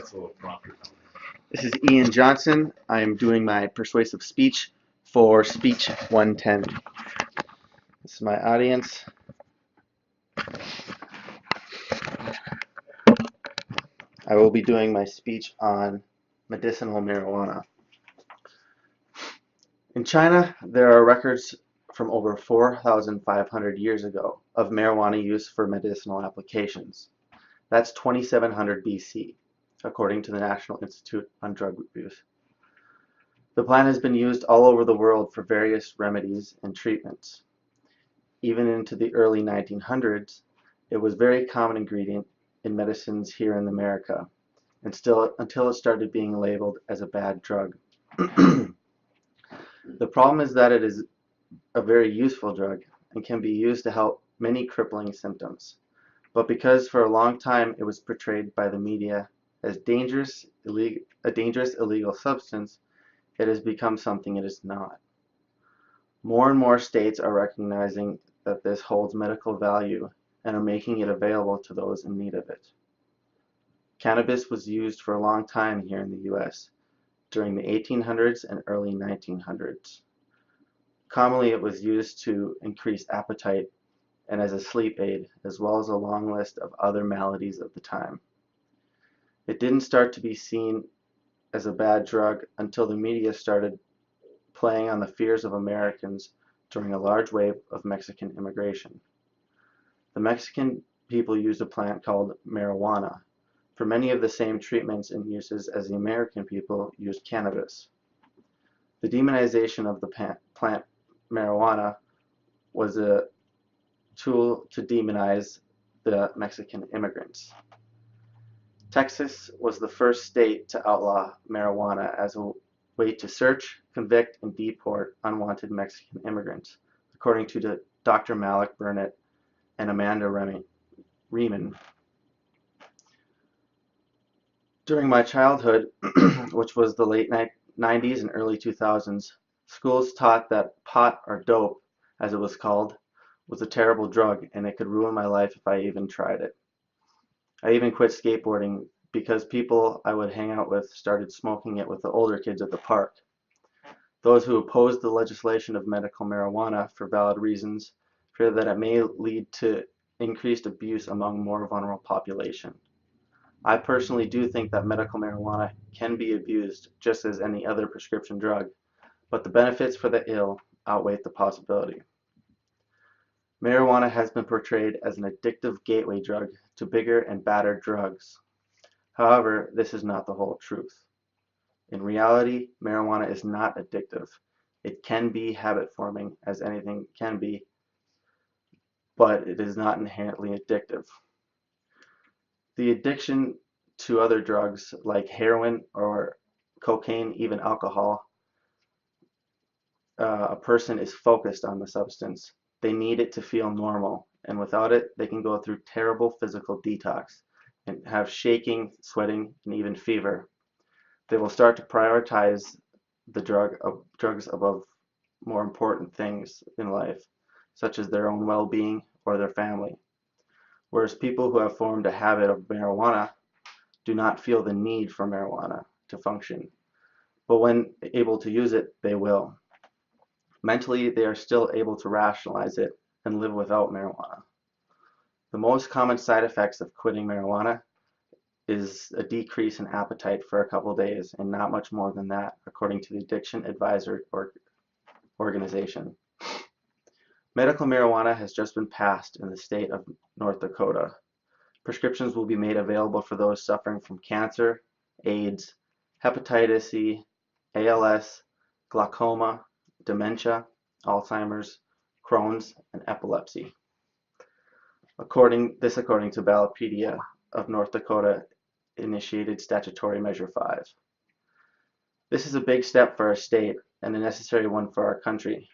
That's a little prompter. This is Ian Johnson. I am doing my persuasive speech for Speech 110. This is my audience. I will be doing my speech on medicinal marijuana. In China, there are records from over 4,500 years ago of marijuana use for medicinal applications. That's 2700 BC, according to the National Institute on Drug Abuse. The plant has been used all over the world for various remedies and treatments. Even into the early 1900s, it was a very common ingredient in medicines here in America, and still until it started being labeled as a bad drug. The problem is that it is a very useful drug and can be used to help many crippling symptoms. But because for a long time it was portrayed by the media as a dangerous illegal substance, it has become something it is not. More and more states are recognizing that this holds medical value and are making it available to those in need of it. Cannabis was used for a long time here in the US during the 1800s and early 1900s. Commonly it was used to increase appetite and as a sleep aid, as well as a long list of other maladies of the time. It didn't start to be seen as a bad drug until the media started playing on the fears of Americans during a large wave of Mexican immigration. The Mexican people used a plant called marijuana for many of the same treatments and uses as the American people used cannabis. The demonization of the plant marijuana was a tool to demonize the Mexican immigrants. Texas was the first state to outlaw marijuana as a way to search, convict, and deport unwanted Mexican immigrants, according to Dr. Malik Burnett and Amanda Riemann. During my childhood, which was the late 90s and early 2000s, schools taught that pot, or dope, as it was called, was a terrible drug and it could ruin my life if I even tried it. I even quit skateboarding because people I would hang out with started smoking it with the older kids at the park. Those who opposed the legislation of medical marijuana for valid reasons fear that it may lead to increased abuse among more vulnerable population. I personally do think that medical marijuana can be abused just as any other prescription drug, but the benefits for the ill outweigh the possibility. Marijuana has been portrayed as an addictive gateway drug to bigger and badder drugs. However, this is not the whole truth. In reality, marijuana is not addictive. It can be habit-forming, as anything can be, but it is not inherently addictive. The addiction to other drugs like heroin or cocaine, even alcohol, a person is focused on the substance. They need it to feel normal, and without it, they can go through terrible physical detox and have shaking, sweating, and even fever. They will start to prioritize the drugs above more important things in life, such as their own well-being or their family. Whereas people who have formed a habit of marijuana do not feel the need for marijuana to function, but when able to use it, they will. Mentally, they are still able to rationalize it and live without marijuana. The most common side effects of quitting marijuana is a decrease in appetite for a couple days and not much more than that, according to the Addiction Advisor Organization. Medical marijuana has just been passed in the state of North Dakota. Prescriptions will be made available for those suffering from cancer, AIDS, hepatitis C, ALS, glaucoma, dementia, Alzheimer's, Crohn's, and epilepsy. According to Ballotpedia of North Dakota initiated Statutory Measure 5. This is a big step for our state and a necessary one for our country.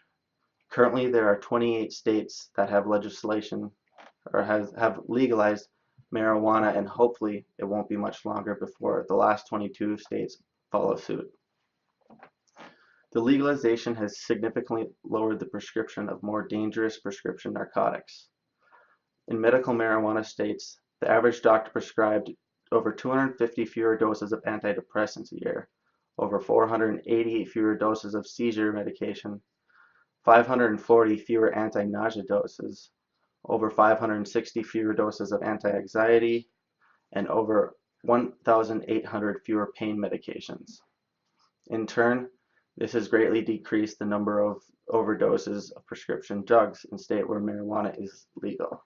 Currently, there are 28 states that have legislation or have legalized marijuana, and hopefully it won't be much longer before the last 22 states follow suit. The legalization has significantly lowered the prescription of more dangerous prescription narcotics. In medical marijuana states, the average doctor prescribed over 250 fewer doses of antidepressants a year, over 480 fewer doses of seizure medication, 540 fewer anti-nausea doses, over 560 fewer doses of anti-anxiety, and over 1,800 fewer pain medications. In turn, this has greatly decreased the number of overdoses of prescription drugs in states where marijuana is legal.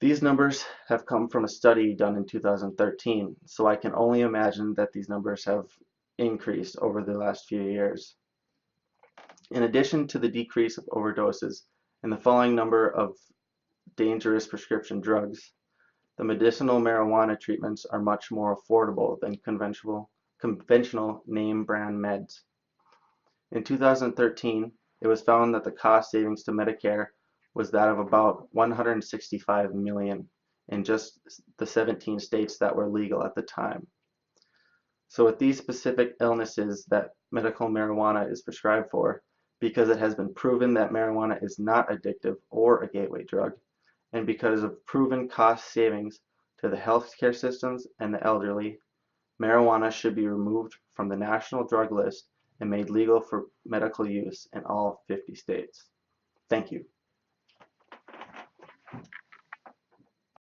These numbers have come from a study done in 2013, so I can only imagine that these numbers have increased over the last few years. In addition to the decrease of overdoses and the falling number of dangerous prescription drugs, the medicinal marijuana treatments are much more affordable than conventional name brand meds. In 2013, it was found that the cost savings to Medicare was that of about $165 million in just the 17 states that were legal at the time. So with these specific illnesses that medical marijuana is prescribed for, because it has been proven that marijuana is not addictive or a gateway drug, and because of proven cost savings to the healthcare systems and the elderly, marijuana should be removed from the national drug list and made legal for medical use in all 50 states. Thank you.